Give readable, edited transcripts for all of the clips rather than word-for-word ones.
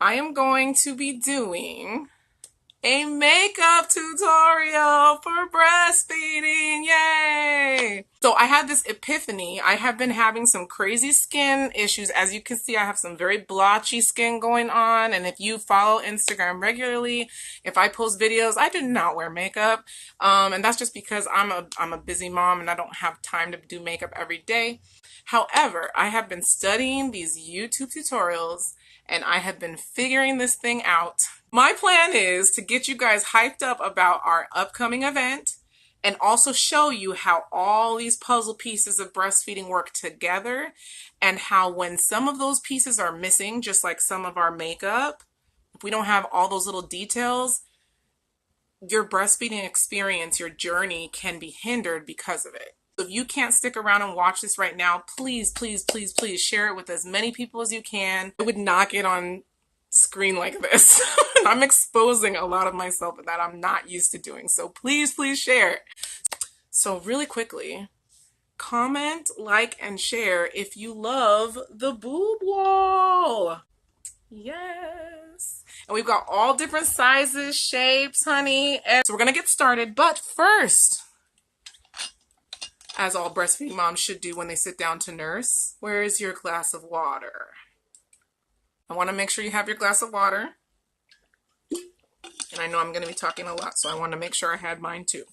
I am going to be doing a makeup tutorial for breastfeeding. Yay! So I had this epiphany. I have been having some crazy skin issues. As you can see, I have some very blotchy skin going on. And if you follow Instagram regularly, if I post videos, I do not wear makeup. And that's just because I'm a busy mom and I don't have time to do makeup every day. However, I have been studying these YouTube tutorials and I have been figuring this thing out. My plan is to get you guys hyped up about our upcoming event and also show you how all these puzzle pieces of breastfeeding work together and how when some of those pieces are missing, just like some of our makeup, if we don't have all those little details, your breastfeeding experience, your journey can be hindered because of it. If you can't stick around and watch this right now, please, please, please, please share it with as many people as you can. I would not get on screen like this. I'm exposing a lot of myself that I'm not used to doing. So please, please share. So really quickly, comment, like, and share if you love the boob wall. Yes. And we've got all different sizes, shapes, honey. And so we're going to get started. But first, as all breastfeeding moms should do when they sit down to nurse, where is your glass of water? I want to make sure you have your glass of water. And I know I'm going to be talking a lot, so I want to make sure I had mine too.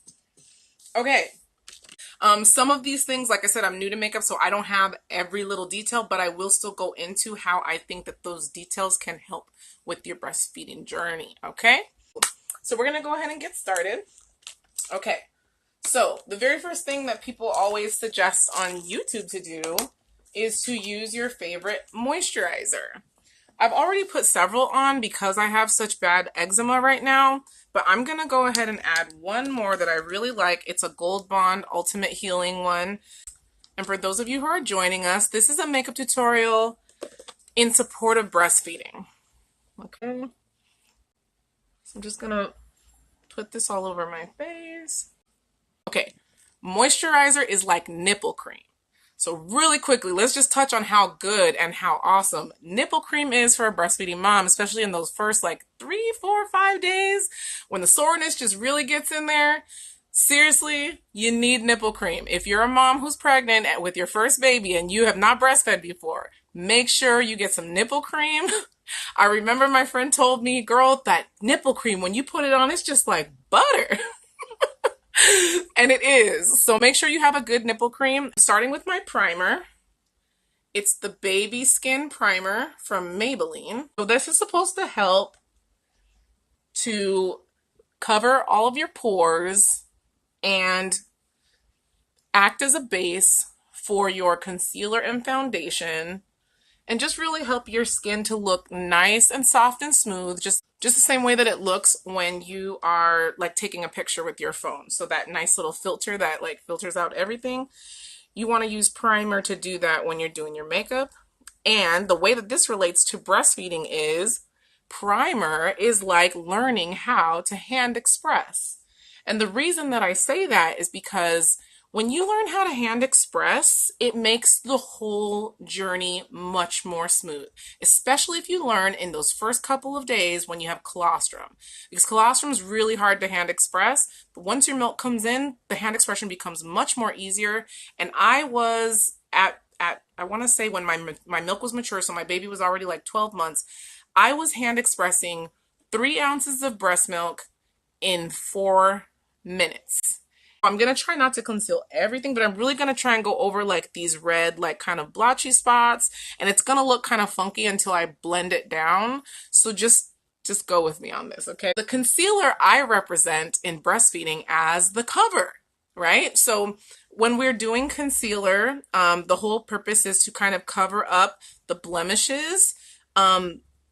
Okay. Some of these things, like I said, I'm new to makeup, so I don't have every little detail, but I will still go into how I think that those details can help with your breastfeeding journey, okay? So we're going to go ahead and get started. Okay. So the very first thing that people always suggest on YouTube to do is to use your favorite moisturizer. I've already put several on because I have such bad eczema right now, but I'm going to go ahead and add one more that I really like. It's a Gold Bond Ultimate Healing one. And for those of you who are joining us, this is a makeup tutorial in support of breastfeeding. Okay. So I'm just going to put this all over my face. Okay, moisturizer is like nipple cream. So really quickly, let's just touch on how good and how awesome nipple cream is for a breastfeeding mom, especially in those first like 3, 4, 5 days when the soreness just really gets in there. Seriously, you need nipple cream. If you're a mom who's pregnant with your first baby and you have not breastfed before, make sure you get some nipple cream. I remember my friend told me, girl, that nipple cream, when you put it on, it's just like butter. And it is. So make sure you have a good nipple cream. Starting with my primer. It's the Baby Skin Primer from Maybelline. So this is supposed to help to cover all of your pores and act as a base for your concealer and foundation and just really help your skin to look nice and soft and smooth, just the same way that it looks when you are like taking a picture with your phone. So that nice little filter that like filters out everything. You want to use primer to do that when you're doing your makeup. And the way that this relates to breastfeeding is primer is like learning how to hand express. And the reason that I say that is because when you learn how to hand express, it makes the whole journey much more smooth, especially if you learn in those first couple of days when you have colostrum. Because colostrum is really hard to hand express, but once your milk comes in, the hand expression becomes much more easier. And I was I want to say when my milk was mature, so my baby was already like 12 months, I was hand expressing 3 ounces of breast milk in 4 minutes. I'm going to try not to conceal everything, but I'm really going to try and go over like these red, like kind of blotchy spots, and it's going to look kind of funky until I blend it down. So just go with me on this, okay? The concealer I represent in breastfeeding as the cover, right? So when we're doing concealer, the whole purpose is to kind of cover up the blemishes,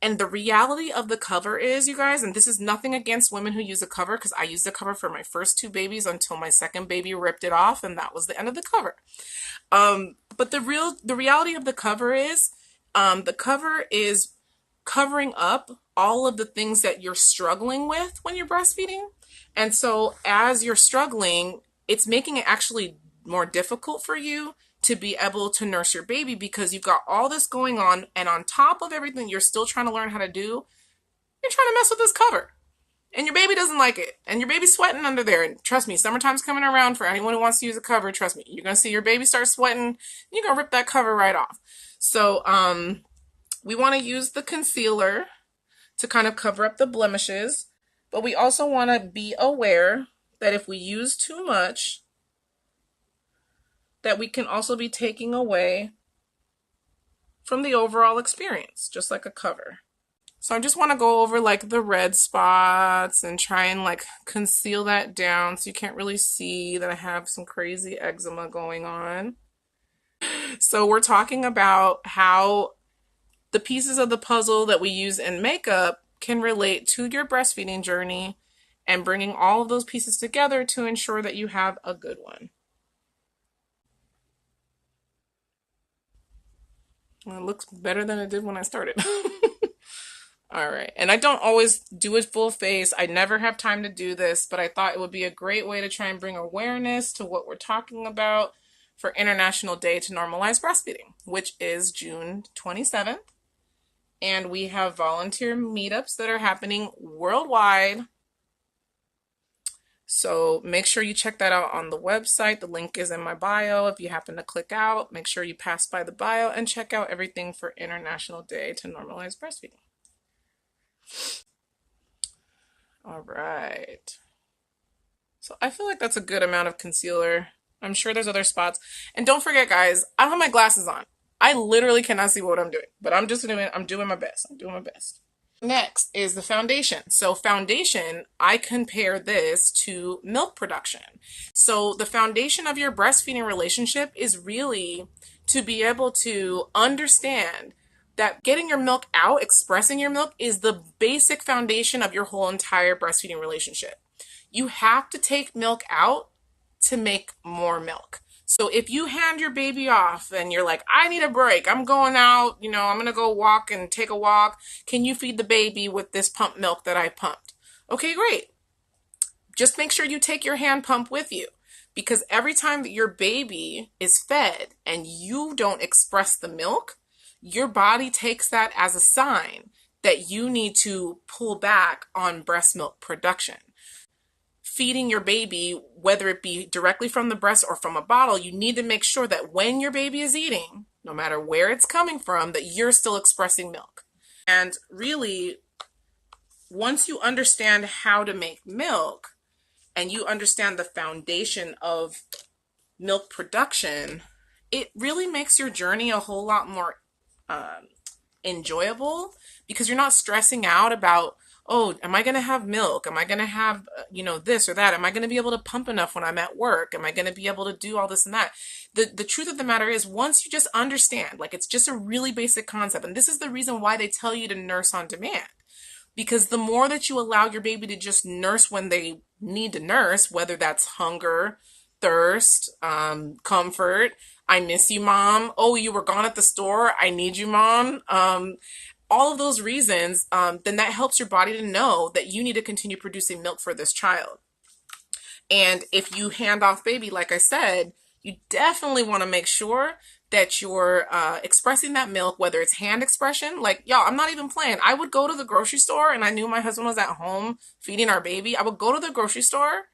and the reality of the cover is, you guys, and this is nothing against women who use a cover, because I used a cover for my first 2 babies until my second baby ripped it off, and that was the end of the cover. But the reality of the cover is covering up all of the things that you're struggling with when you're breastfeeding. And so as you're struggling, it's making it actually more difficult for you to be able to nurse your baby, because you've got all this going on, and on top of everything you're still trying to learn how to do, you're trying to mess with this cover. And your baby doesn't like it. And your baby's sweating under there. And trust me, summertime's coming around for anyone who wants to use a cover. Trust me, you're going to see your baby start sweating. And you're going to rip that cover right off. So we want to use the concealer to kind of cover up the blemishes. But we also want to be aware that if we use too much, that we can also be taking away from the overall experience, just like a cover. So I just want to go over like the red spots and try and like conceal that down so you can't really see that I have some crazy eczema going on. So we're talking about how the pieces of the puzzle that we use in makeup can relate to your breastfeeding journey, and bringing all of those pieces together to ensure that you have a good one. Well, it looks better than it did when I started. All right, and I don't always do it full face. I never have time to do this, but I thought it would be a great way to try and bring awareness to what we're talking about for International Day to Normalize Breastfeeding, which is June 27th. And we have volunteer meetups that are happening worldwide. So make sure you check that out on the website. The link is in my bio. If you happen to click out, make sure you pass by the bio and check out everything for International Day to Normalize Breastfeeding. All right. So I feel like that's a good amount of concealer. I'm sure there's other spots. And don't forget, guys, I don't have my glasses on. I literally cannot see what I'm doing, but I'm doing my best. I'm doing my best. Next is the foundation. So foundation, I compare this to milk production. So the foundation of your breastfeeding relationship is really to be able to understand that getting your milk out, expressing your milk, is the basic foundation of your whole entire breastfeeding relationship. You have to take milk out to make more milk. So if you hand your baby off and you're like, I need a break, I'm going out, I'm going to go walk and take a walk. Can you feed the baby with this pump milk that I pumped? Okay, great. Just make sure you take your hand pump with you, because every time that your baby is fed and you don't express the milk, your body takes that as a sign that you need to pull back on breast milk production. Feeding your baby, whether it be directly from the breast or from a bottle, you need to make sure that when your baby is eating, no matter where it's coming from, that you're still expressing milk. And really, once you understand how to make milk and you understand the foundation of milk production, it really makes your journey a whole lot more enjoyable, because you're not stressing out about, oh, am I going to have milk? Am I going to have, this or that? Am I going to be able to pump enough when I'm at work? Am I going to be able to do all this and that? The truth of the matter is, once you just understand, like, it's just a really basic concept. And this is the reason why they tell you to nurse on demand. Because the more that you allow your baby to just nurse when they need to nurse, whether that's hunger, thirst, comfort, I miss you, mom. Oh, you were gone at the store. I need you, mom. All of those reasons, then that helps your body to know that you need to continue producing milk for this child. And if you hand off baby, like I said, you definitely want to make sure that you're expressing that milk, whether it's hand expression. Like, y'all, I'm not even playing. I would go to the grocery store, and I knew my husband was at home feeding our baby. I would go to the grocery store,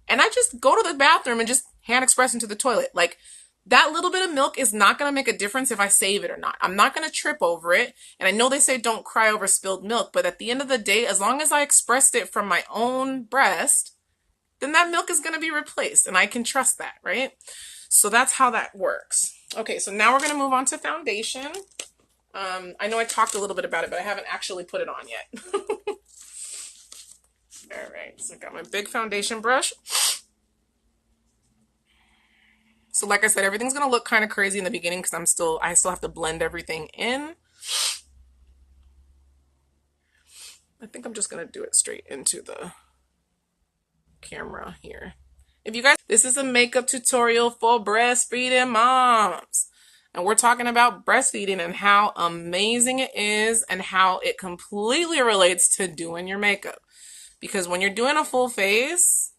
and I just go to the bathroom and just hand express into the toilet. Like, that little bit of milk is not going to make a difference if I save it or not. I'm not going to trip over it. And I know they say don't cry over spilled milk, but at the end of the day, as long as I expressed it from my own breast, then that milk is going to be replaced, and I can trust that, right? So that's how that works. Okay, so now we're going to move on to foundation. I know I talked a little bit about it, but I haven't actually put it on yet. All right, so I got my big foundation brush. So like I said, everything's going to look kind of crazy in the beginning because I still have to blend everything in. I think I'm just going to do it straight into the camera here. If you guys, this is a makeup tutorial for breastfeeding moms. And we're talking about breastfeeding and how amazing it is and how it completely relates to doing your makeup. Because when you're doing a full face,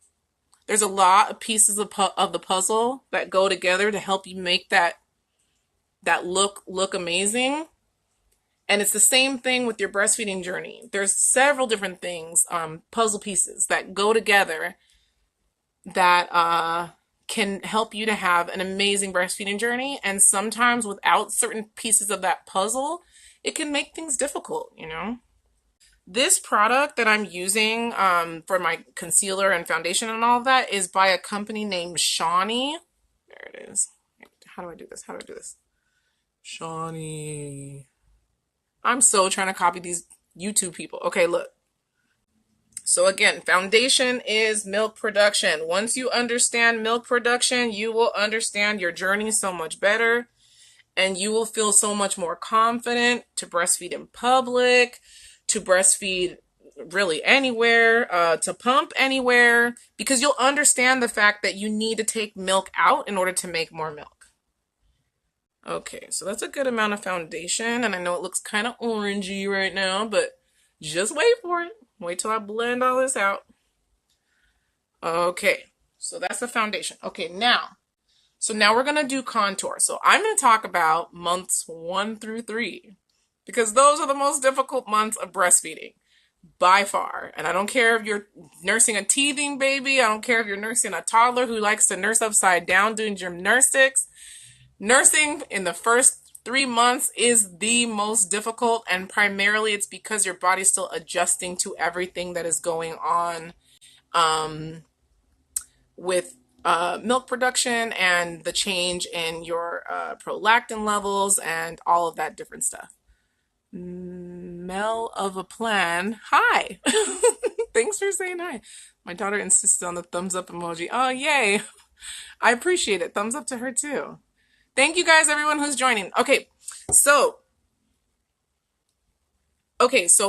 there's a lot of pieces of the puzzle that go together to help you make that that look amazing. And it's the same thing with your breastfeeding journey. There's several different things, puzzle pieces that go together that can help you to have an amazing breastfeeding journey. And sometimes without certain pieces of that puzzle, it can make things difficult, you know? This product that I'm using for my concealer and foundation and all of that is by a company named Shawnee. There it is. How do I do this? How do I do this? Shawnee. I'm so trying to copy these YouTube people. Okay, look. So again, foundation is milk production. Once you understand milk production, you will understand your journey so much better, and you will feel so much more confident to breastfeed in public, to breastfeed really anywhere, to pump anywhere, because you'll understand the fact that you need to take milk out in order to make more milk. Okay, so that's a good amount of foundation, and I know it looks kind of orangey right now, but just wait for it. Wait till I blend all this out. Okay, so that's the foundation. Okay, so now we're going to do contour. So I'm going to talk about months 1 through 3, because those are the most difficult months of breastfeeding by far. And I don't care if you're nursing a teething baby. I don't care if you're nursing a toddler who likes to nurse upside down doing gymnastics. Nursing in the first 3 months is the most difficult, and primarily it's because your body's still adjusting to everything that is going on with milk production and the change in your prolactin levels and all of that different stuff. Mel of a plan. Hi. Thanks for saying hi. My daughter insisted on the thumbs up emoji. Oh, yay. I appreciate it. Thumbs up to her too. Thank you guys, everyone who's joining. Okay, so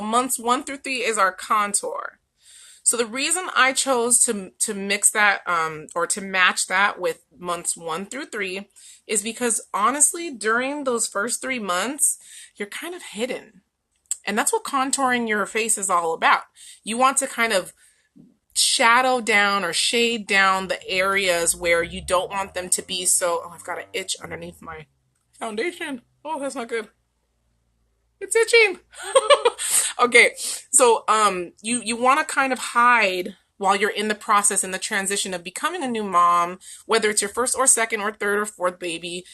months 1 through 3 is our contour. So the reason I chose to mix that or to match that with months 1 through 3 is because honestly, during those first 3 months, you're kind of hidden. And that's what contouring your face is all about. You want to kind of shadow down or shade down the areas where you don't want them to be so, oh, I've got an itch underneath my foundation. Oh, that's not good. It's itching. Okay, so you want to kind of hide while you're in the process, in the transition of becoming a new mom, whether it's your first or second or third or fourth baby.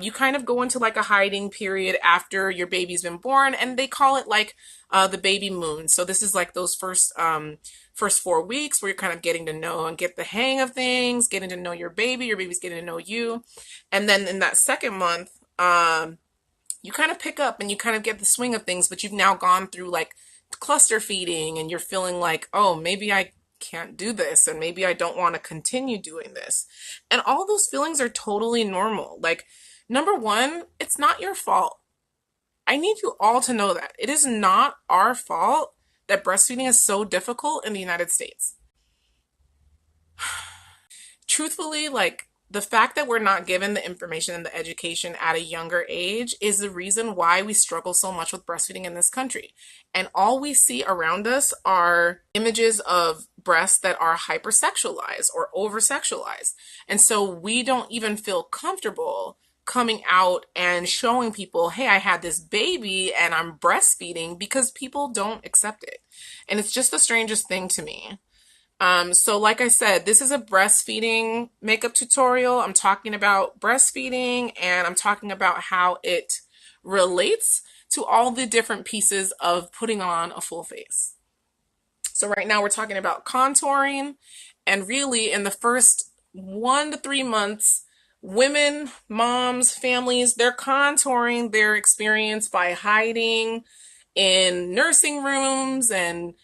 You kind of go into like a hiding period after your baby's been born, and they call it like the baby moon. So this is like those first 4 weeks where you're kind of getting to know and get the hang of things, getting to know your baby's getting to know you. And then in that second month, you kind of pick up and you kind of get the swing of things, but you've now gone through like cluster feeding and you're feeling like, oh, maybe I can't do this and maybe I don't want to continue doing this. And all those feelings are totally normal. Like, number one, it's not your fault. I need you all to know that. It is not our fault that breastfeeding is so difficult in the United States. Truthfully, like, the fact that we're not given the information and the education at a younger age is the reason why we struggle so much with breastfeeding in this country. And all we see around us are images of breasts that are hypersexualized or oversexualized. And so we don't even feel comfortable coming out and showing people, hey, I had this baby and I'm breastfeeding, because people don't accept it. And it's just the strangest thing to me. So like I said, this is a breastfeeding makeup tutorial. I'm talking about breastfeeding and I'm talking about how it relates to all the different pieces of putting on a full face. So right now we're talking about contouring, and really in the first 1 to 3 months, women, moms, families, they're contouring their experience by hiding in nursing rooms and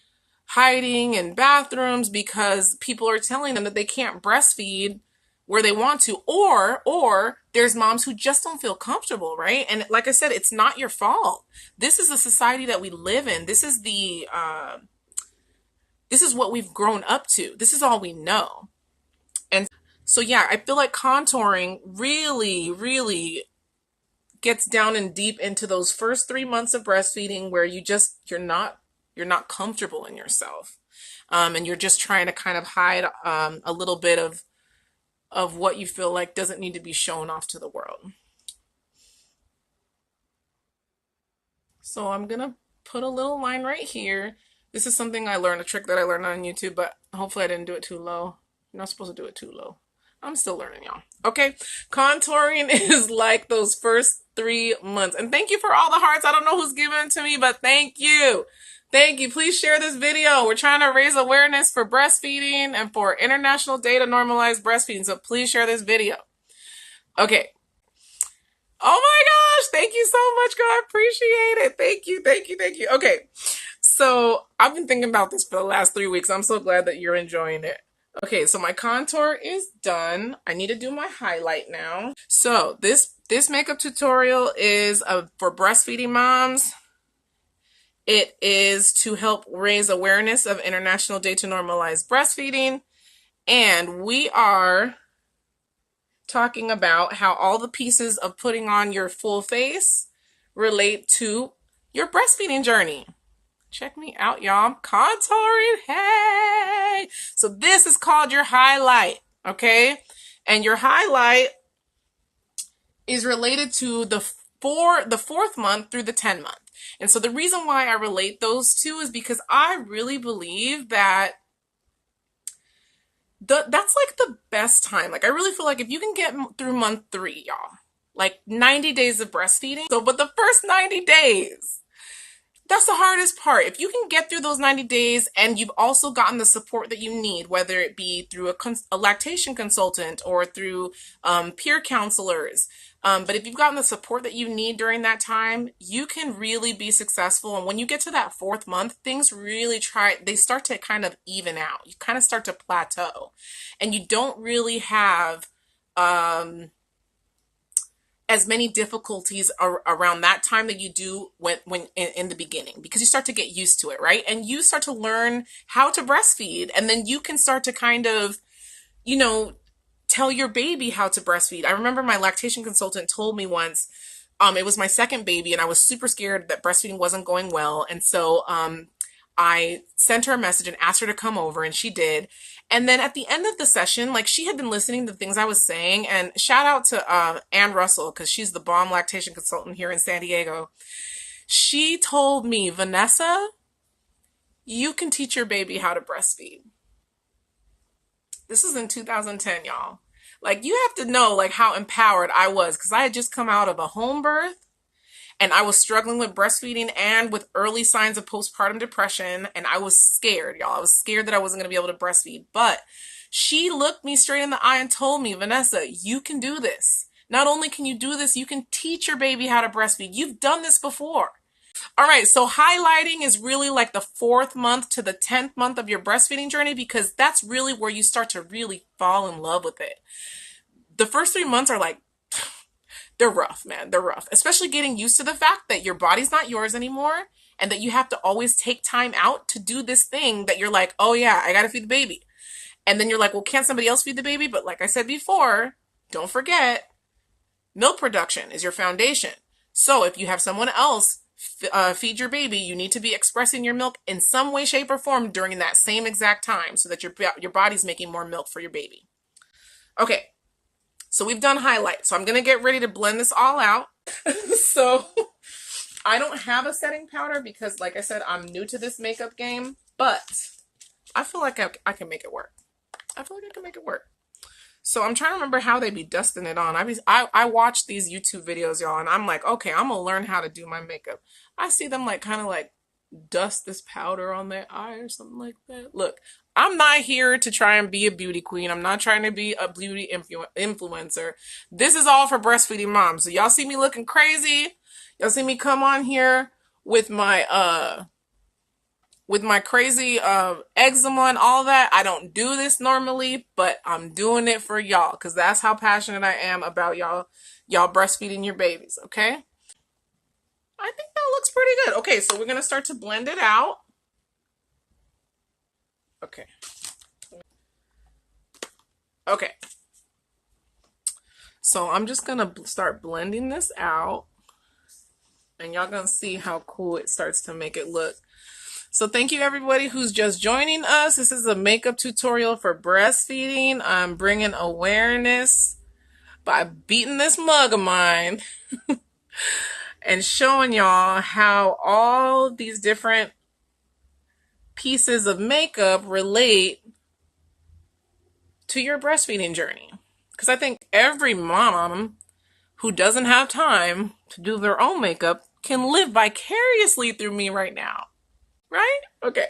hiding in bathrooms because people are telling them that they can't breastfeed where they want to, or there's moms who just don't feel comfortable, right? And like I said, it's not your fault. This is the society that we live in. This is what we've grown up to. This is all we know. And so yeah, I feel like contouring really, really gets down and deep into those first 3 months of breastfeeding where you're not comfortable in yourself. And you're just trying to kind of hide a little bit of what you feel like doesn't need to be shown off to the world. So I'm gonna put a little line right here. This is something I learned, a trick that I learned on YouTube, but hopefully I didn't do it too low. You're not supposed to do it too low. I'm still learning, y'all. Okay, contouring is like those first 3 months. And thank you for all the hearts. I don't know who's giving it to me, but thank you. Thank you. Please share this video. We're trying to raise awareness for breastfeeding and for International Day to Normalize Breastfeeding. So please share this video. Okay. Oh my gosh. Thank you so much, girl. I appreciate it. Thank you. Thank you. Thank you. Okay. So I've been thinking about this for the last 3 weeks. I'm so glad that you're enjoying it. Okay, so my contour is done. I need to do my highlight now. So this makeup tutorial is for breastfeeding moms. It is to help raise awareness of International Day to Normalize Breastfeeding. And we are talking about how all the pieces of putting on your full face relate to your breastfeeding journey. Check me out, y'all. I'm contouring. Hey! So this is called your highlight, okay? And your highlight is related to the fourth month through the 10th month. And so the reason why I relate those two is because I really believe that that's like the best time. Like I really feel like if you can get through month 3, y'all, like 90 days of breastfeeding. So, but the first 90 days, that's the hardest part. If you can get through those 90 days and you've also gotten the support that you need, whether it be through a lactation consultant or through peer counselors, but if you've gotten the support that you need during that time, you can really be successful. And when you get to that 4th month, things really they start to kind of even out. You kind of start to plateau and you don't really have as many difficulties around that time that you do when in the beginning, because you start to get used to it, right? And you start to learn how to breastfeed, and then you can start to kind of, you know, tell your baby how to breastfeed. I remember my lactation consultant told me once, it was my 2nd baby, and I was super scared that breastfeeding wasn't going well, and so I sent her a message and asked her to come over, and she did. And then at the end of the session, like she had been listening to the things I was saying, and shout out to Ann Russell, because she's the bomb lactation consultant here in San Diego. She told me, Vanessa, you can teach your baby how to breastfeed. This is in 2010, y'all. Like you have to know like how empowered I was, because I had just come out of a home birth. And I was struggling with breastfeeding and with early signs of postpartum depression. And I was scared, y'all. I was scared that I wasn't going to be able to breastfeed. But she looked me straight in the eye and told me, Vanessa, you can do this. Not only can you do this, you can teach your baby how to breastfeed. You've done this before. All right, so highlighting is really like the 4th month to the 10th month of your breastfeeding journey, because that's really where you start to really fall in love with it. The first 3 months are like, they're rough, man. They're rough. Especially getting used to the fact that your body's not yours anymore and that you have to always take time out to do this thing that you're like, oh yeah, I gotta feed the baby. And then you're like, well, can't somebody else feed the baby? But like I said before, don't forget, milk production is your foundation. So if you have someone else feed your baby, you need to be expressing your milk in some way, shape, or form during that same exact time so that your body's making more milk for your baby. Okay. So we've done highlights. So I'm going to get ready to blend this all out. So I don't have a setting powder because, like I said, I'm new to this makeup game, but I feel like I can make it work. I feel like I can make it work. So I'm trying to remember how they be dusting it on. I watch these YouTube videos, y'all, and I'm like, okay, I'm going to learn how to do my makeup. I see them like kind of like dust this powder on their eye or something like that. Look, I'm not here to try and be a beauty queen. I'm not trying to be a beauty influencer. This is all for breastfeeding moms. So y'all see me looking crazy. Y'all see me come on here with my crazy eczema and all that. I don't do this normally, but I'm doing it for y'all because that's how passionate I am about y'all breastfeeding your babies, okay? I think that looks pretty good. Okay, so we're going to start to blend it out. Okay. Okay. So I'm just going to start blending this out. And y'all going to see how cool it starts to make it look. So thank you everybody who's just joining us. This is a makeup tutorial for breastfeeding. I'm bringing awareness by beating this mug of mine. and showing y'all how all these different pieces of makeup relate to your breastfeeding journey. Because I think every mom who doesn't have time to do their own makeup can live vicariously through me right now. Right? Okay.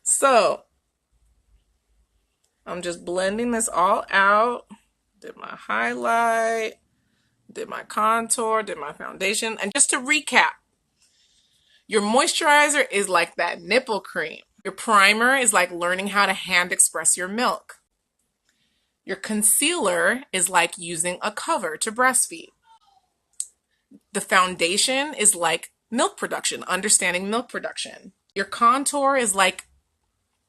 So, I'm just blending this all out. Did my highlight, did my contour, did my foundation. And just to recap, your moisturizer is like that nipple cream. Your primer is like learning how to hand express your milk. Your concealer is like using a cover to breastfeed. The foundation is like milk production, understanding milk production. Your contour is like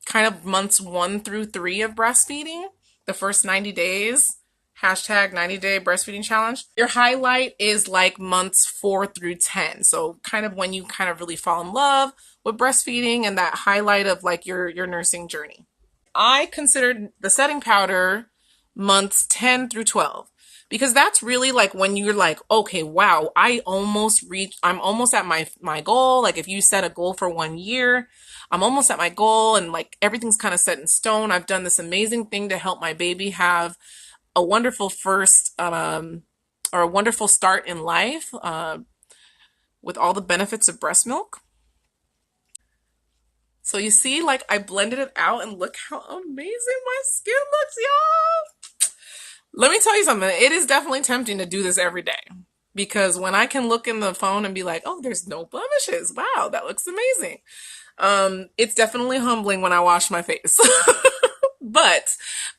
kind of months 1 through 3 of breastfeeding, the first 90 days, hashtag 90-day breastfeeding challenge. Your highlight is like months 4 through 10. So kind of when you kind of really fall in love with breastfeeding and that highlight of like your nursing journey. I considered the setting powder months 10 through 12 because that's really like when you're like, okay, wow, I'm almost at my goal. Like if you set a goal for 1 year, I'm almost at my goal and like everything's kind of set in stone. I've done this amazing thing to help my baby have a wonderful first or a wonderful start in life with all the benefits of breast milk. So you see, like I blended it out and look how amazing my skin looks, y'all. Let me tell you something. It is definitely tempting to do this every day because when I can look in the phone and be like, oh, there's no blemishes. Wow, that looks amazing. It's definitely humbling when I wash my face. But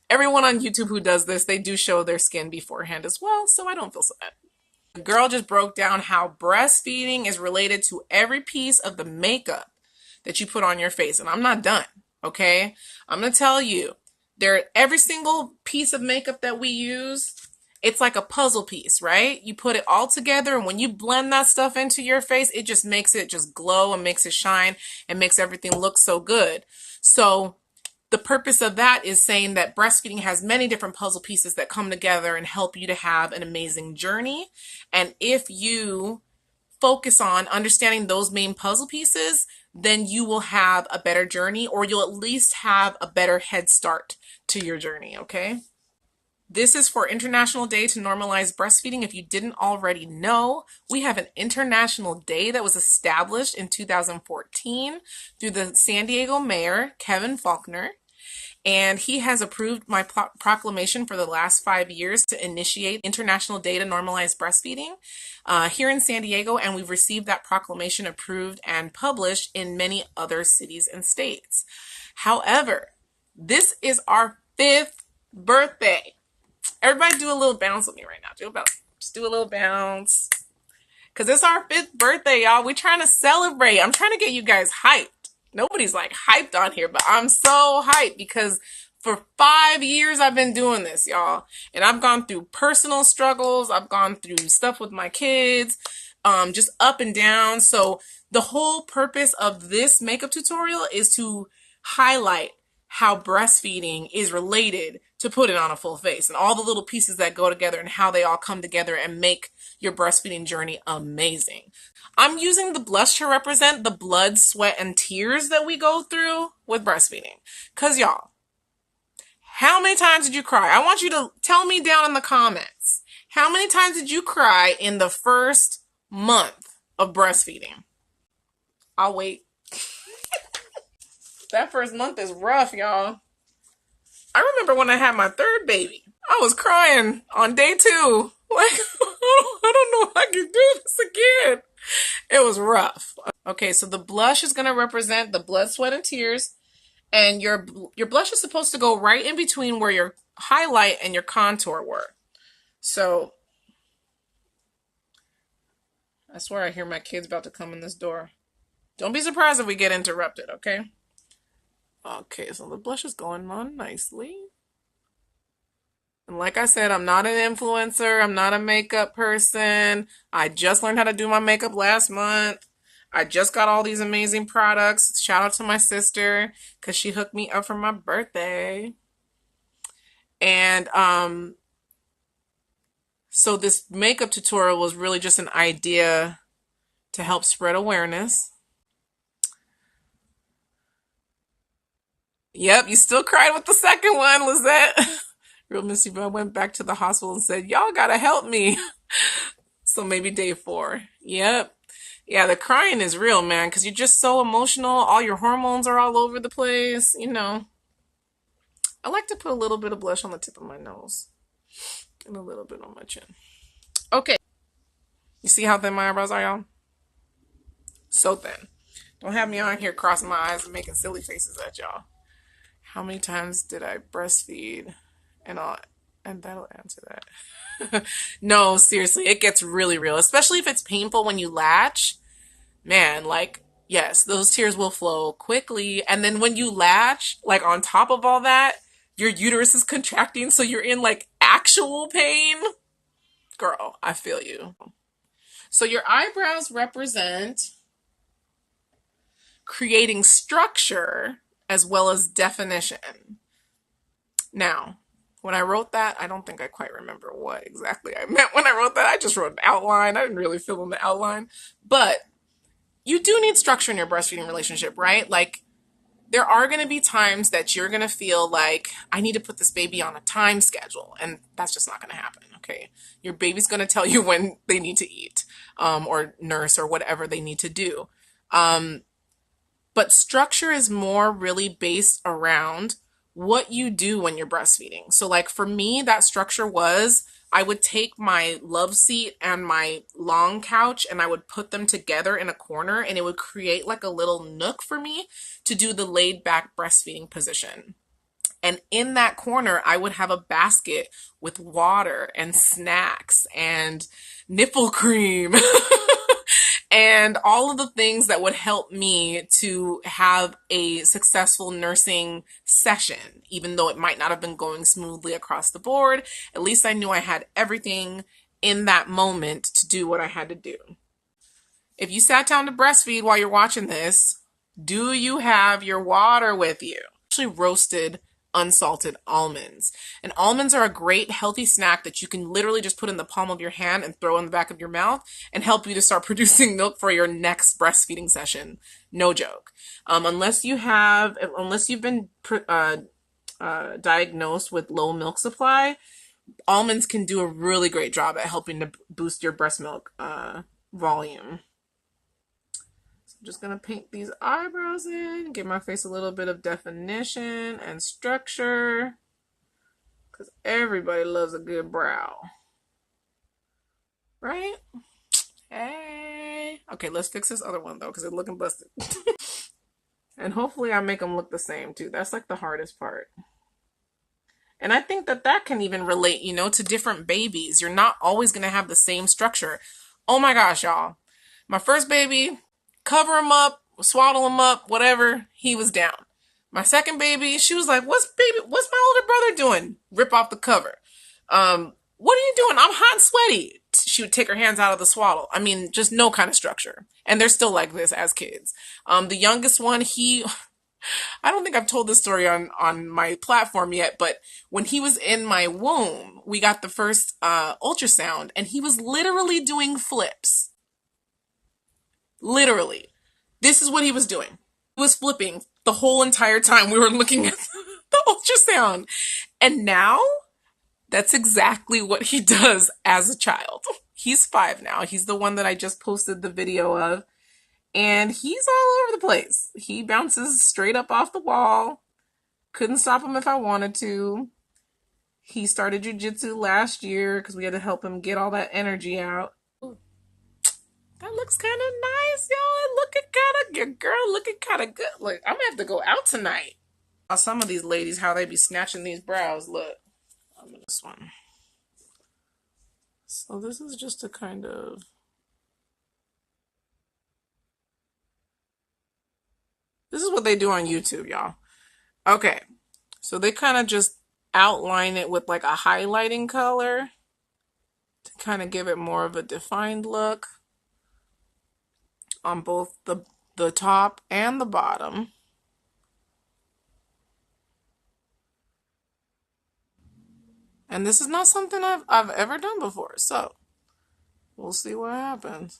everyone on YouTube who does this, they do show their skin beforehand as well, so I don't feel so bad. The girl just broke down how breastfeeding is related to every piece of the makeup that you put on your face. And I'm not done, okay? I'm going to tell you, every single piece of makeup that we use, it's like a puzzle piece, right? You put it all together, and when you blend that stuff into your face, it just makes it just glow and makes it shine and makes everything look so good. So the purpose of that is saying that breastfeeding has many different puzzle pieces that come together and help you to have an amazing journey. And if you focus on understanding those main puzzle pieces, then you will have a better journey, or you'll at least have a better head start to your journey, okay? This is for International Day to Normalize Breastfeeding. If you didn't already know, we have an international day that was established in 2014 through the San Diego mayor, Kevin Faulconer. And he has approved my proclamation for the last 5 years to initiate International Day to Normalize Breastfeeding here in San Diego. And we've received that proclamation approved and published in many other cities and states. However, this is our 5th birthday. Everybody do a little bounce with me right now. Do a bounce. Just do a little bounce. Because it's our 5th birthday, y'all. We're trying to celebrate. I'm trying to get you guys hyped. Nobody's like hyped on here, but I'm so hyped because for 5 years I've been doing this, y'all. And I've gone through personal struggles. I've gone through stuff with my kids, just up and down. So the whole purpose of this makeup tutorial is to highlight how breastfeeding is related to putting on a full face and all the little pieces that go together and how they all come together and make your breastfeeding journey amazing. I'm using the blush to represent the blood, sweat, and tears that we go through with breastfeeding. Because y'all, how many times did you cry? I want you to tell me down in the comments. How many times did you cry in the first month of breastfeeding? I'll wait. That first month is rough, y'all. I remember when I had my 3rd baby. I was crying on day 2. Like, I don't know if I can do this again. It was rough. Okay, so the blush is going to represent the blood, sweat, and tears. And your blush is supposed to go right in between where your highlight and your contour were. So, I swear I hear my kids about to come in this door. Don't be surprised if we get interrupted, okay? Okay, so the blush is going on nicely. And like I said, I'm not an influencer. I'm not a makeup person. I just learned how to do my makeup last month. I just got all these amazing products. Shout out to my sister because she hooked me up for my birthday. And So this makeup tutorial was really just an idea to help spread awareness. Yep, you still cried with the second one, Lizette. Real Missy Bell went back to the hospital and said, y'all gotta help me. So maybe day 4. Yep. Yeah, the crying is real, man, because you're just so emotional. All your hormones are all over the place. You know, I like to put a little bit of blush on the tip of my nose and a little bit on my chin. Okay. You see how thin my eyebrows are, y'all? So thin. Don't have me on here crossing my eyes and making silly faces at y'all. How many times did I breastfeed? And that'll answer that. No, seriously, it gets really real, especially if it's painful when you latch. Man, like, yes, those tears will flow quickly. And then when you latch, like on top of all that, your uterus is contracting, so you're in like actual pain. Girl, I feel you. So your eyebrows represent creating structure as well as definition. Now, when I wrote that, I don't think I quite remember what exactly I meant when I wrote that. I just wrote an outline. I didn't really fill in the outline. But you do need structure in your breastfeeding relationship, right? Like, there are going to be times that you're going to feel like, I need to put this baby on a time schedule. And that's just not going to happen, okay? Your baby's going to tell you when they need to eat, or nurse, or whatever they need to do. But structure is more really based around what you do when you're breastfeeding. So like for me, that structure was I would take my love seat and my long couch and I would put them together in a corner, and it would create like a little nook for me to do the laid back breastfeeding position. And in that corner, I would have a basket with water and snacks and nipple cream and all of the things that would help me to have a successful nursing session. Even though it might not have been going smoothly across the board, at least I knew I had everything in that moment to do what I had to do. If you sat down to breastfeed while you're watching this, do you have your water with you? Actually roasted unsalted almonds. And almonds are a great healthy snack that you can literally just put in the palm of your hand and throw in the back of your mouth and help you to start producing milk for your next breastfeeding session. No joke. Unless you've been diagnosed with low milk supply, almonds can do a really great job at helping to boost your breast milk volume. I'm just going to paint these eyebrows in, give my face a little bit of definition and structure, because everybody loves a good brow, right? Hey. Okay, let's fix this other one, though, because it's looking busted. And hopefully I make them look the same, too. That's like the hardest part. And I think that that can even relate, you know, to different babies. You're not always going to have the same structure. Oh my gosh, y'all. My first baby, cover him up, swaddle him up, whatever, he was down. My second baby, she was like, what's my older brother doing? Rip off the cover. What are you doing? I'm hot and sweaty. She would take her hands out of the swaddle. I mean, just no kind of structure. And they're still like this as kids. The youngest one, I don't think I've told this story on my platform yet, but when he was in my womb, we got the first ultrasound, and he was literally doing flips. Literally. This is what he was doing. He was flipping the whole entire time we were looking at the ultrasound. And now, that's exactly what he does as a child. He's 5 now. He's the one that I just posted the video of. And he's all over the place. He bounces straight up off the wall. Couldn't stop him if I wanted to. He started jujitsu last year because we had to help him get all that energy out. That looks kind of nice, y'all. Your girl looking kind of good. Look, I'm gonna have to go out tonight. Some of these ladies, how they be snatching these brows. Look, I'm in this one. So this is just a kind of... This is what they do on YouTube, y'all. Okay, so they kind of just outline it with like a highlighting color to kind of give it more of a defined look on both the top and the bottom. And this is not something I've ever done before, so we'll see what happens.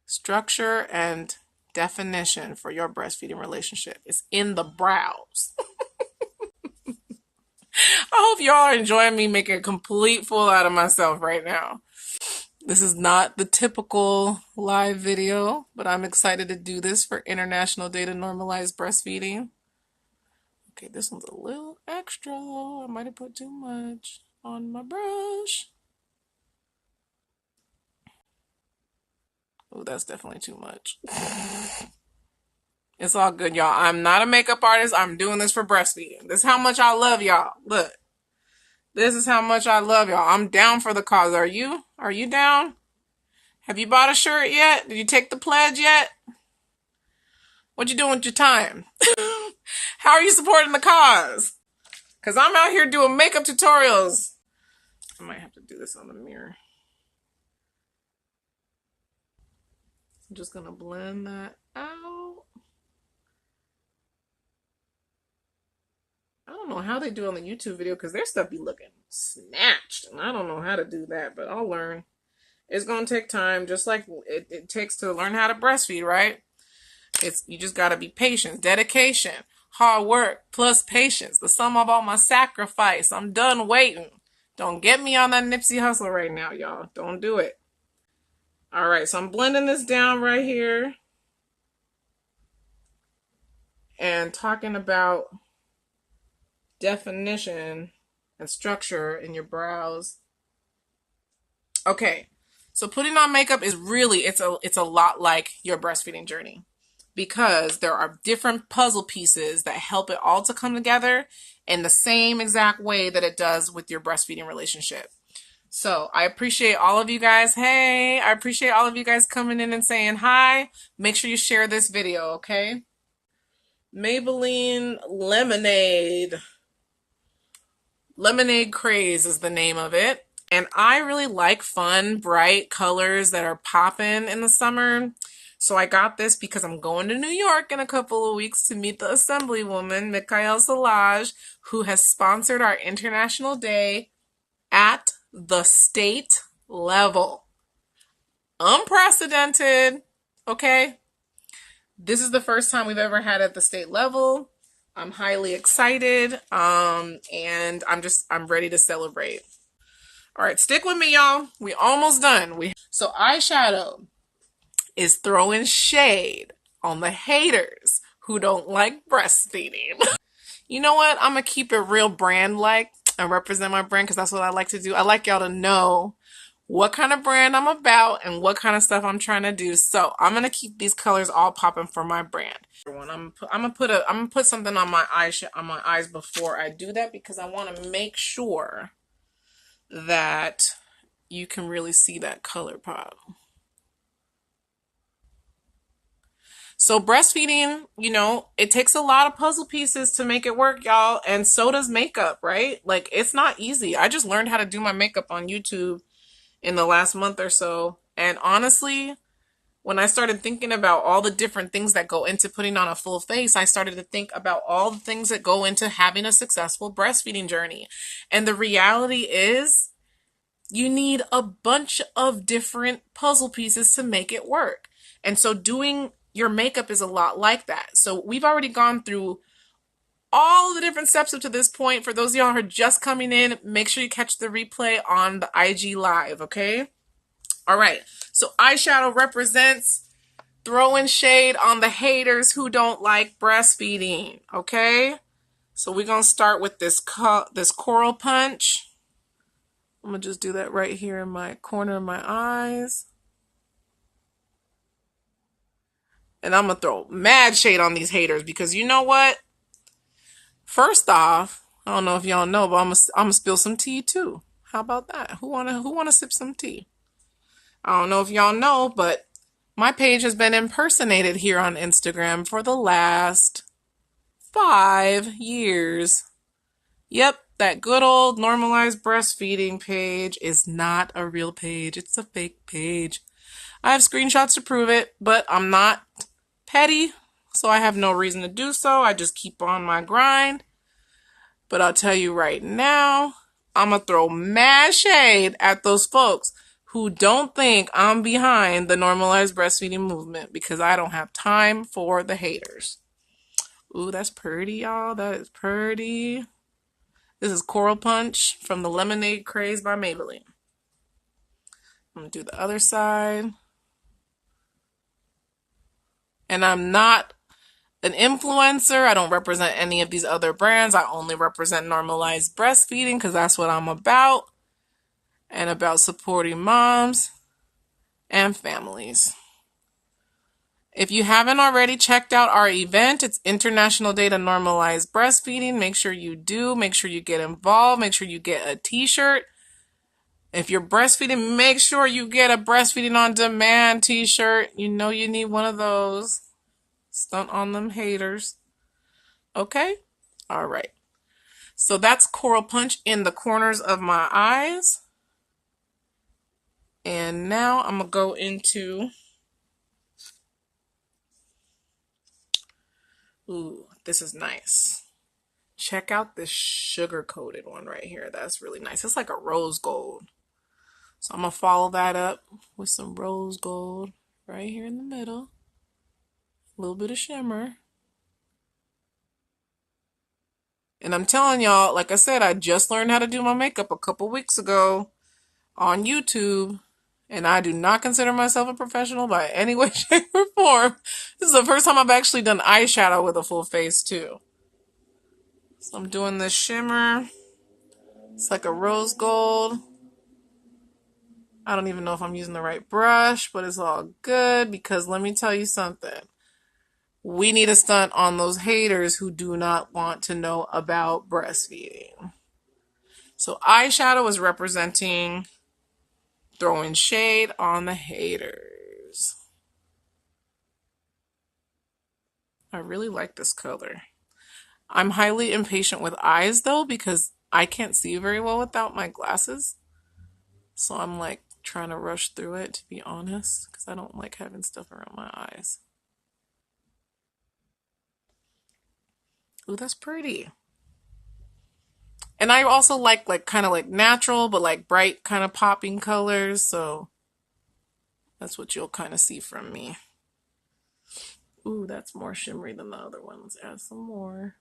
Structure and definition for your breastfeeding relationship is in the brows. I hope y'all are enjoying me making a complete fool out of myself right now. This is not the typical live video, but I'm excited to do this for International Day to Normalize Breastfeeding. Okay, this one's a little extra. I might have put too much on my brush. Oh, that's definitely too much. It's all good, y'all. I'm not a makeup artist. I'm doing this for breastfeeding. This is how much I love y'all. Look. This is how much I love y'all. I'm down for the cause. Are you? Are you down? Have you bought a shirt yet? Did you take the pledge yet? What you doing with your time? How are you supporting the cause? Because I'm out here doing makeup tutorials. I might have to do this on the mirror. I'm just going to blend that out. I don't know how they do on the YouTube video because their stuff be looking snatched. And I don't know how to do that, but I'll learn. It's going to take time, just like it takes to learn how to breastfeed, right? You just got to be patient, dedication, hard work, plus patience. The sum of all my sacrifice. I'm done waiting. Don't get me on that Nipsey Hustle right now, y'all. Don't do it. All right, so I'm blending this down right here and talking about definition and structure in your brows. Okay, so putting on makeup is really, it's a lot like your breastfeeding journey, because there are different puzzle pieces that help it all to come together in the same exact way that it does with your breastfeeding relationship. So I appreciate all of you guys. Hey, I appreciate all of you guys coming in and saying hi. Make sure you share this video, okay? Maybelline Lemonade. Lemonade Craze is the name of it. And I really like fun, bright colors that are popping in the summer. So I got this because I'm going to New York in a couple of weeks to meet the Assemblywoman, Michaelle Salage, who has sponsored our International Day at the state level. Unprecedented, okay? This is the first time we've ever had at the state level. I'm highly excited, and I'm ready to celebrate. All right, stick with me, y'all. We almost done. So Eyeshadow is throwing shade on the haters who don't like breastfeeding. You know what? I'm going to keep it real brand-like and represent my brand because that's what I like to do. I like y'all to know what kind of brand I'm about and what kind of stuff I'm trying to do. So I'm going to keep these colors all popping for my brand. I'm gonna put something on my eyes before I do that because I want to make sure that you can really see that color pop. So breastfeeding, you know, it takes a lot of puzzle pieces to make it work, y'all, and so does makeup, right? Like, it's not easy. I just learned how to do my makeup on YouTube in the last month or so, and honestly, when I started thinking about all the different things that go into putting on a full face, I started to think about all the things that go into having a successful breastfeeding journey. And the reality is, you need a bunch of different puzzle pieces to make it work. And so doing your makeup is a lot like that. So we've already gone through all the different steps up to this point. For those of y'all who are just coming in, make sure you catch the replay on the IG Live, okay? All right, so Eyeshadow represents throwing shade on the haters who don't like breastfeeding, okay? So we're going to start with this Coral Punch. I'm going to just do that right here in my corner of my eyes. And I'm going to throw mad shade on these haters because you know what? First off, I don't know if y'all know, but I'm gonna spill some tea too. How about that? Who wanna sip some tea? I don't know if y'all know, but my page has been impersonated here on Instagram for the last 5 years. Yep, that good old Normalized Breastfeeding page is not a real page. It's a fake page. I have screenshots to prove it, but I'm not petty, so I have no reason to do so. I just keep on my grind. But I'll tell you right now, I'm going to throw mad shade at those folks who don't think I'm behind the normalized breastfeeding movement because I don't have time for the haters. Ooh, that's pretty, y'all. That is pretty. This is Coral Punch from the Lemonade Craze by Maybelline. I'm going to do the other side. And I'm not an influencer. I don't represent any of these other brands. I only represent normalized breastfeeding because that's what I'm about. And about supporting moms and families. If you haven't already checked out our event, it's International Day to Normalize Breastfeeding. Make sure you do. Make sure you get involved. Make sure you get a t-shirt. If you're breastfeeding, make sure you get a Breastfeeding on Demand t-shirt. You know you need one of those. Stunt on them haters. Okay? All right. So that's Coral Punch in the corners of my eyes. And now I'm going to go into... Ooh, this is nice. Check out this sugar-coated one right here. That's really nice. It's like a rose gold. So I'm going to follow that up with some rose gold right here in the middle. A little bit of shimmer. And I'm telling y'all, like I said, I just learned how to do my makeup a couple weeks ago on YouTube. And I do not consider myself a professional by any way, shape, or form. This is the first time I've actually done eyeshadow with a full face, too. So I'm doing this shimmer. It's like a rose gold. I don't even know if I'm using the right brush, but it's all good because let me tell you something. We need a stunt on those haters who do not want to know about breastfeeding. So eyeshadow is representing throwing shade on the haters. I really like this color. I'm highly impatient with eyes though because I can't see very well without my glasses. So I'm like trying to rush through it, to be honest, because I don't like having stuff around my eyes. Ooh, that's pretty. And I also like kind of like natural, but like bright kind of popping colors. So that's what you'll kind of see from me. Ooh, that's more shimmery than the other ones. Add some more.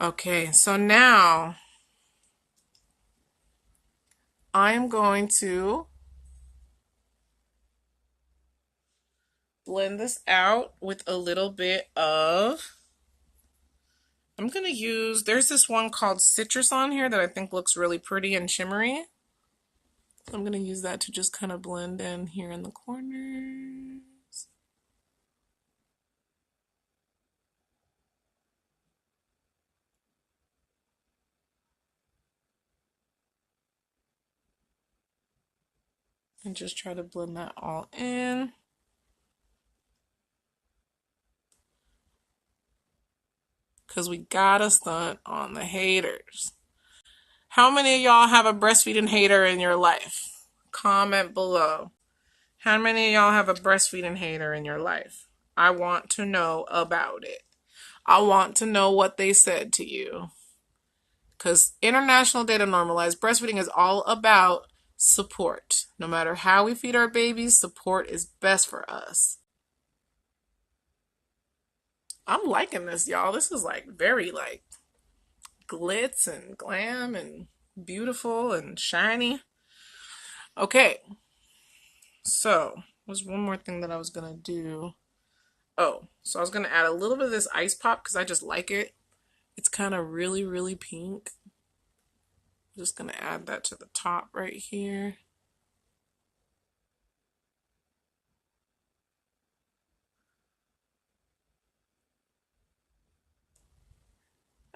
Okay, so now I'm going to blend this out with a little bit of, I'm going to use, there's this one called Citrus on here that I think looks really pretty and shimmery. So I'm going to use that to just kind of blend in here in the corners. And just try to blend that all in. Because we gotta stunt on the haters. How many of y'all have a breastfeeding hater in your life? Comment below. How many of y'all have a breastfeeding hater in your life? I want to know about it. I want to know what they said to you. Because International Day to Normalize Breastfeeding is all about support. No matter how we feed our babies, support is best for us. I'm liking this, y'all. This is like very like glitz and glam and beautiful and shiny. Okay. So, there's one more thing that I was going to do. Oh, so I was going to add a little bit of this ice pop because I just like it. It's kind of really, really pink. I'm just going to add that to the top right here.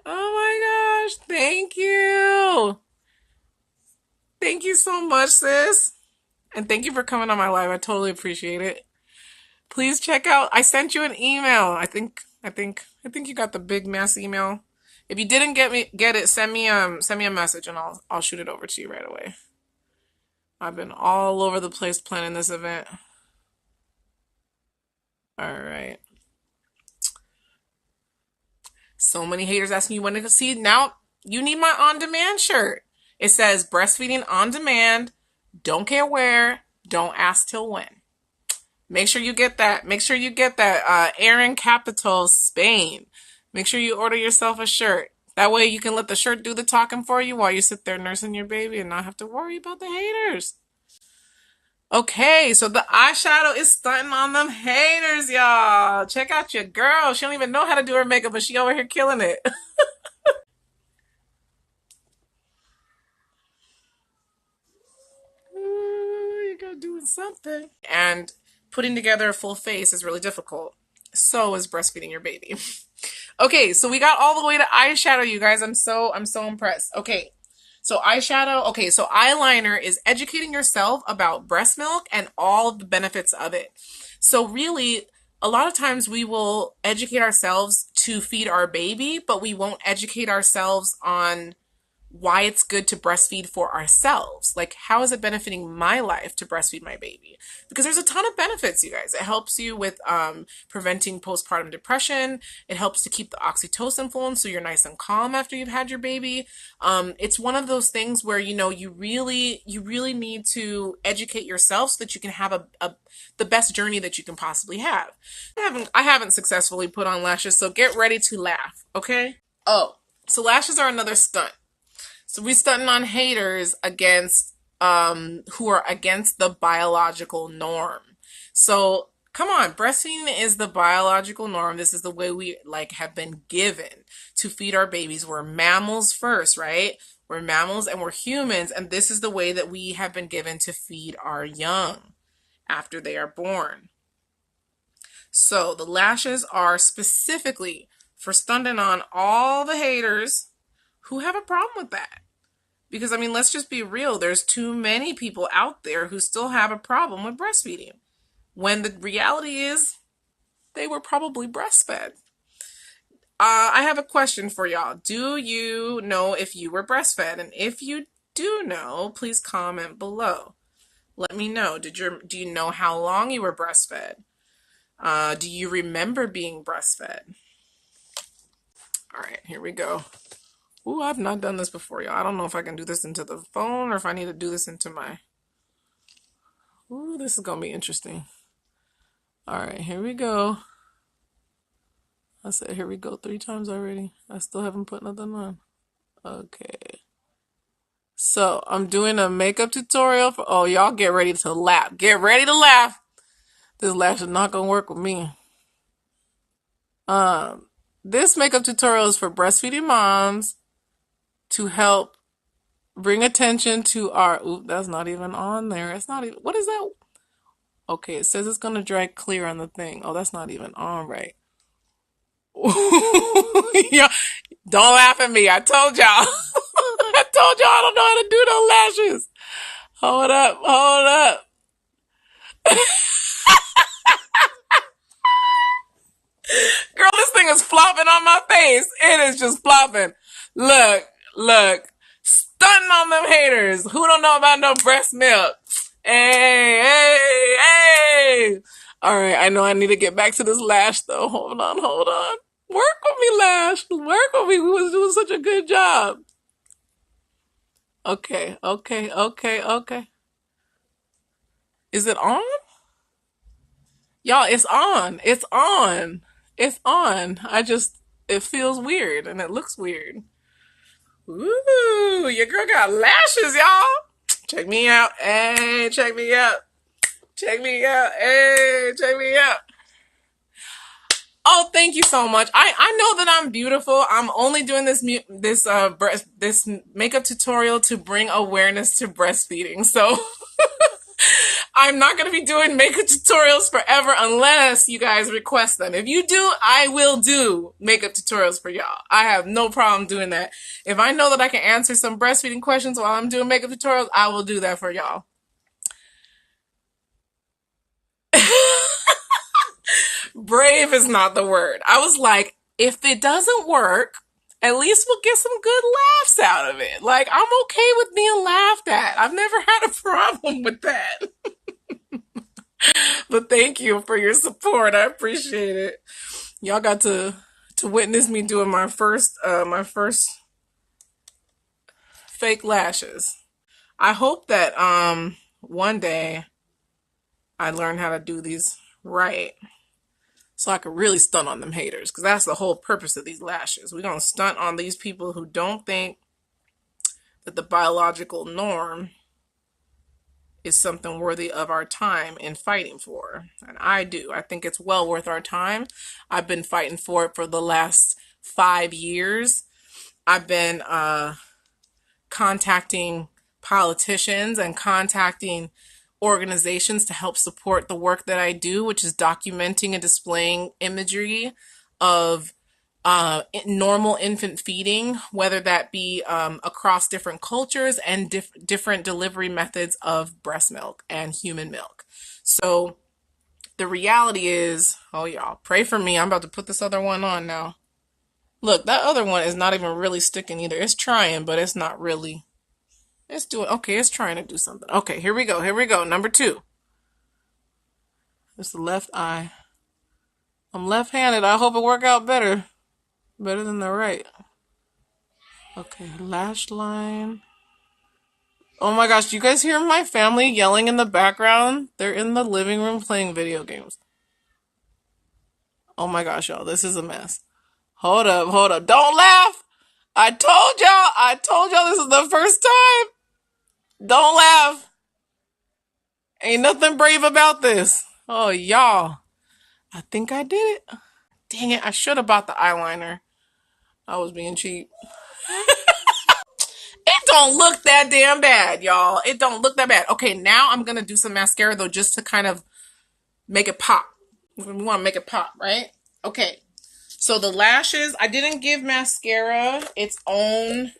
Oh my gosh, thank you. Thank you so much, sis. And thank you for coming on my live. I totally appreciate it. Please check out, I sent you an email. I think you got the big mass email. If you didn't get it, send me a message and I'll shoot it over to you right away. I've been all over the place planning this event. All right. So many haters asking you when to see. Now you need my on-demand shirt. It says breastfeeding on demand. Don't care where. Don't ask till when. Make sure you get that. Make sure you get that. Erin Capital, Spain. Make sure you order yourself a shirt. That way you can let the shirt do the talking for you while you sit there nursing your baby and not have to worry about the haters. Okay, so the eyeshadow is stunting on them haters, y'all. Check out your girl. She don't even know how to do her makeup, but she over here killing it. Ooh, you gotta doing something. And putting together a full face is really difficult. So is breastfeeding your baby. Okay, so we got all the way to eyeshadow, you guys. I'm so impressed. Okay. So eyeshadow, okay, so eyeliner is educating yourself about breast milk and all of the benefits of it. So really, a lot of times we will educate ourselves to feed our baby, but we won't educate ourselves on why it's good to breastfeed for ourselves. Like, how is it benefiting my life to breastfeed my baby? Because there's a ton of benefits, you guys. It helps you with preventing postpartum depression. It helps to keep the oxytocin flowing so you're nice and calm after you've had your baby. It's one of those things where, you know, you really need to educate yourself so that you can have the best journey that you can possibly have. I haven't successfully put on lashes, so get ready to laugh, okay? Oh, so lashes are another stunt. So we're stunting on haters against who are against the biological norm. So come on, breastfeeding is the biological norm. This is the way we have been given to feed our babies. We're mammals first, right? We're mammals and we're humans, and this is the way that we have been given to feed our young after they are born. So the lashes are specifically for stunting on all the haters who have a problem with that. Because, I mean, let's just be real. There's too many people out there who still have a problem with breastfeeding. When the reality is, they were probably breastfed. I have a question for y'all. Do you know if you were breastfed? And if you do know, please comment below. Let me know. Do you know how long you were breastfed? Do you remember being breastfed? All right, here we go. Ooh, I've not done this before, y'all. I don't know if I can do this into the phone or if I need to do this into my... Ooh, this is going to be interesting. All right, here we go. I said here we go 3 times already. I still haven't put nothing on. Okay. So, I'm doing a makeup tutorial for... Oh, y'all get ready to laugh. Get ready to laugh. This lash is not going to work with me. This makeup tutorial is for breastfeeding moms to help bring attention to our... Ooh, that's not even on there. It's not even... What is that? Okay, it says it's going to dry clear on the thing. Oh, that's not even on right. Yeah, don't laugh at me. I told y'all. I told y'all I don't know how to do those lashes. Hold up. Hold up. Girl, this thing is flopping on my face. It is just flopping. Look, look. Stunting on them haters. Who don't know about no breast milk? Hey, hey, hey. All right, I know I need to get back to this lash though. Hold on, hold on. Work with me, lash. Work with me. We was doing such a good job. Okay, okay, okay, okay. Is it on? Y'all, it's on. It's on. It's on. It feels weird and it looks weird. Ooh, your girl got lashes, y'all. Check me out. Hey, check me out. Check me out. Hey, check me out. Oh, thank you so much. I know that I'm beautiful. I'm only doing this makeup tutorial to bring awareness to breastfeeding. So I'm not going to be doing makeup tutorials forever unless you guys request them. If you do, I will do makeup tutorials for y'all. I have no problem doing that. If I know that I can answer some breastfeeding questions while I'm doing makeup tutorials, I will do that for y'all. Brave is not the word. I was like, if it doesn't work at least we'll get some good laughs out of it. Like, I'm okay with being laughed at. I've never had a problem with that. But thank you for your support. I appreciate it. Y'all got to witness me doing my first fake lashes. I hope that one day I learn how to do these right so I could really stunt on them haters, because that's the whole purpose of these lashes. We're going to stunt on these people who don't think that the biological norm is something worthy of our time in fighting for. And I do. I think it's well worth our time. I've been fighting for it for the last 5 years. I've been contacting politicians and contacting organizations to help support the work that I do, which is documenting and displaying imagery of normal infant feeding, whether that be across different cultures and different delivery methods of breast milk and human milk. So the reality is, oh y'all, pray for me. I'm about to put this other one on now. Look, that other one is not even really sticking either. It's trying, but it's not really. It's doing, okay, it's trying to do something. Okay, here we go. Here we go. Number 2. It's the left eye. I'm left-handed. I hope it work out better. Better than the right. Okay, lash line. Oh my gosh, do you guys hear my family yelling in the background? They're in the living room playing video games. Oh my gosh, y'all, this is a mess. Hold up, hold up. Don't laugh! I told y'all this is the first time. Don't laugh. Ain't nothing brave about this. Oh, y'all. I think I did it. Dang it, I should have bought the eyeliner. I was being cheap. It don't look that damn bad, y'all. It don't look that bad. Okay, now I'm going to do some mascara, though, just to kind of make it pop. We want to make it pop, right? Okay. So the lashes, I didn't give mascara its own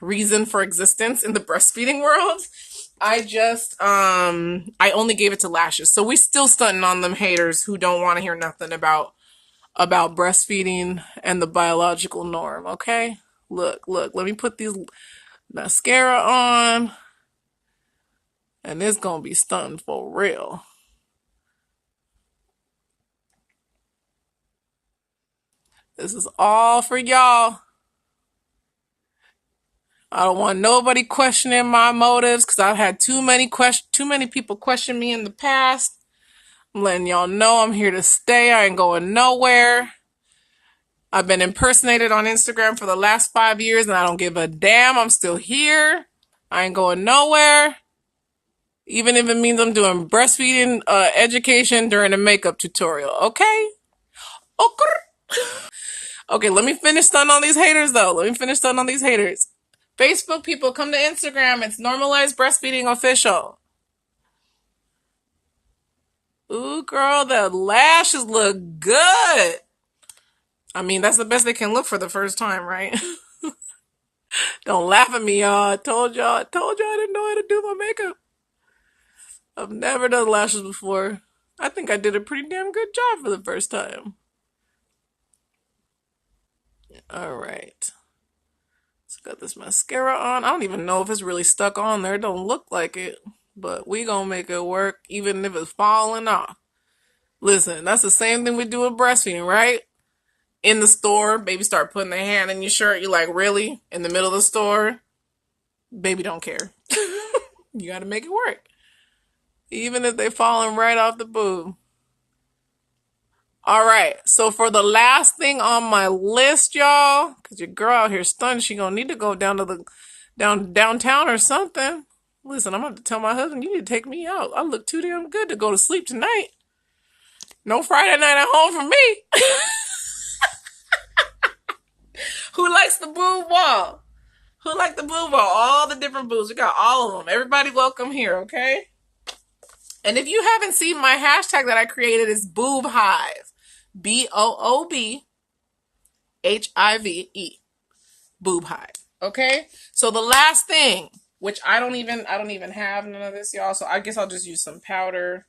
reason for existence in the breastfeeding world. I only gave it to lashes. So we still stunting on them haters who don't want to hear nothing about breastfeeding and the biological norm, okay? Look, let me put these mascara on, and it's gonna be stunting for real. This is all for y'all. I don't want nobody questioning my motives, because I've had too many people question me in the past. I'm letting y'all know I'm here to stay. I ain't going nowhere. I've been impersonated on Instagram for the last 5 years, and I don't give a damn. I'm still here. I ain't going nowhere. Even if it means I'm doing breastfeeding education during a makeup tutorial. Okay? Okay. Okay, let me finish stunning on these haters, though. Let me finish stunning on these haters. Facebook people, come to Instagram. It's Normalized Breastfeeding Official. Ooh, girl, the lashes look good. I mean, that's the best they can look for the first time, right? Don't laugh at me, y'all. I told y'all I didn't know how to do my makeup. I've never done lashes before. I think I did a pretty damn good job for the first time. Alright. So got this mascara on. I don't even know if it's really stuck on there. It don't look like it. But we gonna make it work even if it's falling off. Listen, that's the same thing we do with breastfeeding, right? In the store, baby start putting their hand in your shirt. You're like, really? In the middle of the store? Baby don't care. You gotta make it work. Even if they falling right off the boob. Alright, so for the last thing on my list, y'all, because your girl out here stunned, she gonna need to go down to the downtown or something. Listen, I'm gonna have to tell my husband, you need to take me out. I look too damn good to go to sleep tonight. No Friday night at home for me. Who likes the boob wall? Who likes the boob wall? All the different boobs. We got all of them. Everybody welcome here, okay? And if you haven't seen my hashtag that I created, it's Boob Hive. BOOBHIVE. Boob Hive. Okay? So the last thing, which I don't even have none of this, y'all. So I guess I'll just use some powder.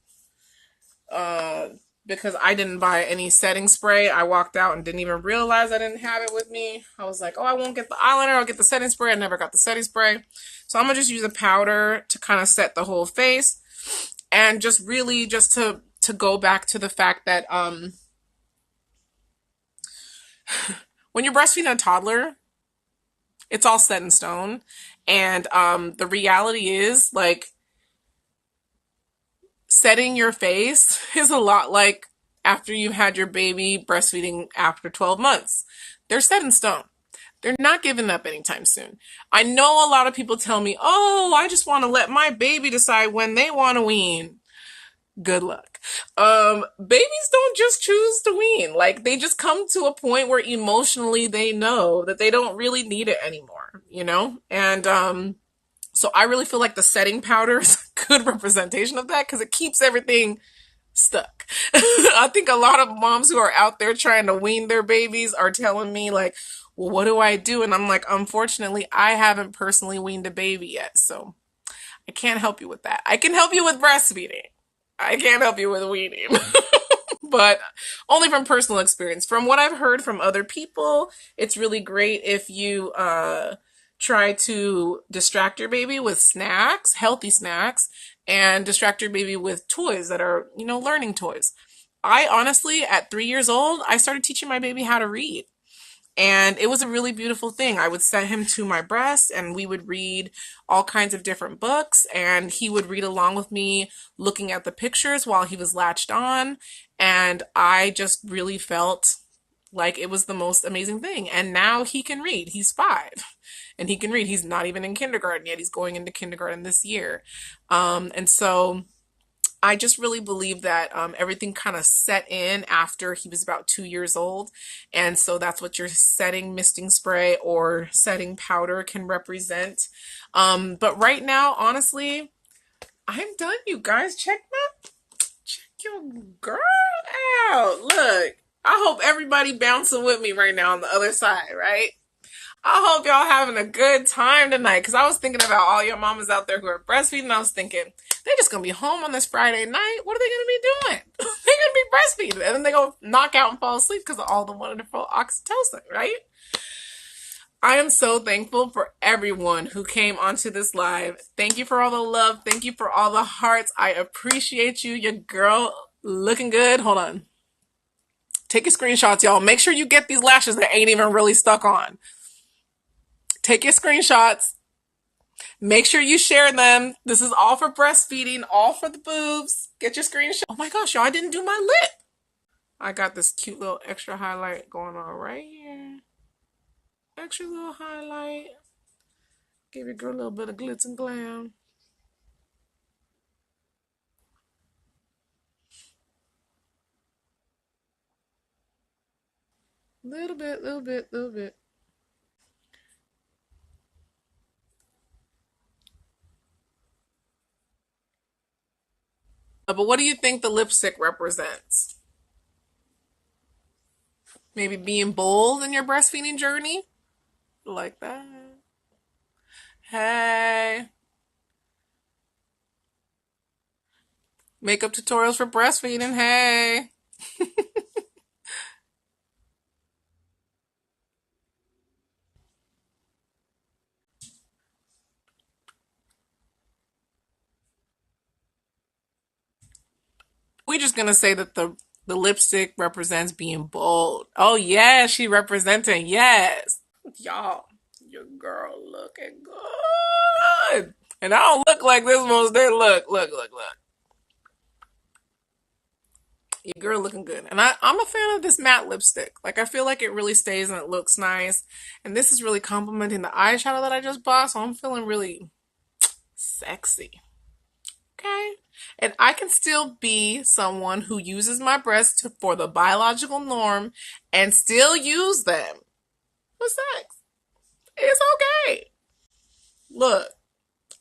because I didn't buy any setting spray. I walked out and didn't even realize I didn't have it with me. I was like, oh, I won't get the eyeliner. I'll get the setting spray. I never got the setting spray. So I'm going to just use a powder to kind of set the whole face. And just really just to go back to the fact that when you're breastfeeding a toddler, it's all set in stone. And the reality is, like, setting your face is a lot like after you've had your baby breastfeeding after 12 months. They're set in stone. They're not giving up anytime soon. I know a lot of people tell me, oh, I just want to let my baby decide when they want to wean. Good luck. Babies don't just choose to wean. Like, they just come to a point where emotionally they know that they don't really need it anymore, you know? And so I really feel like the setting powder is a good representation of that because it keeps everything stuck. I think a lot of moms who are out there trying to wean their babies are telling me, like, well, what do I do? And I'm like, unfortunately, I haven't personally weaned a baby yet, so I can't help you with that. I can help you with breastfeeding. I can't help you with weaning. But only from personal experience. From what I've heard from other people, it's really great if you try to distract your baby with snacks, healthy snacks, and distract your baby with toys that are, you know, learning toys. I honestly, at 3 years old, I started teaching my baby how to read. And it was a really beautiful thing. I would set him to my breast and we would read all kinds of different books and he would read along with me looking at the pictures while he was latched on. And I just really felt like it was the most amazing thing. And now he can read. He's 5 and he can read. He's not even in kindergarten yet. He's going into kindergarten this year. And so I just really believe that everything kind of set in after he was about 2 years old. And so that's what your setting misting spray or setting powder can represent. But right now, honestly, I'm done, you guys. Check your girl out. Look, I hope everybody bouncing with me right now on the other side, right? I hope y'all having a good time tonight because I was thinking about all your mamas out there who are breastfeeding. I was thinking, they're just going to be home on this Friday night. What are they going to be doing? They're going to be breastfeeding. And then they go knock out and fall asleep because of all the wonderful oxytocin, right? I am so thankful for everyone who came onto this live. Thank you for all the love. Thank you for all the hearts. I appreciate you. Your girl looking good. Hold on. Take your screenshots, y'all. Make sure you get these lashes that ain't even really stuck on. Take your screenshots. Make sure you share them. This is all for breastfeeding, all for the boobs. Get your screenshot. Oh my gosh, y'all, I didn't do my lip. I got this cute little extra highlight going on right here. Extra little highlight. Give your girl a little bit of glitz and glam. Little bit, little bit, little bit. But what do you think the lipstick represents? Maybe being bold in your breastfeeding journey? Like that. Hey. Makeup tutorials for breastfeeding. Hey. We're just going to say that the lipstick represents being bold. Oh, yeah, she representing. Yes. Y'all, your girl looking good. And I don't look like this most day. Look, look, look, look. Your girl looking good. And I'm a fan of this matte lipstick. Like, I feel like it really stays and it looks nice. And this is really complimenting the eyeshadow that I just bought. So I'm feeling really sexy. Okay? And I can still be someone who uses my breasts for the biological norm and still use them for sex. It's okay. Look,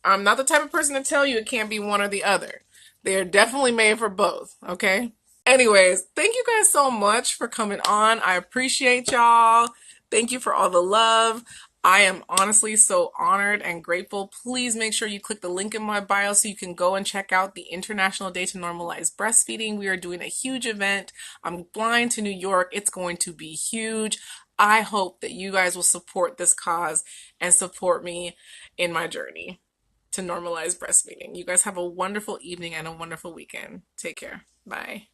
I'm not the type of person to tell you it can't be one or the other. They're definitely made for both, okay? Anyways, thank you guys so much for coming on. I appreciate y'all. Thank you for all the love. I am honestly so honored and grateful. Please make sure you click the link in my bio so you can go and check out the International Day to Normalize Breastfeeding. We are doing a huge event. I'm flying to New York. It's going to be huge. I hope that you guys will support this cause and support me in my journey to normalize breastfeeding. You guys have a wonderful evening and a wonderful weekend. Take care. Bye.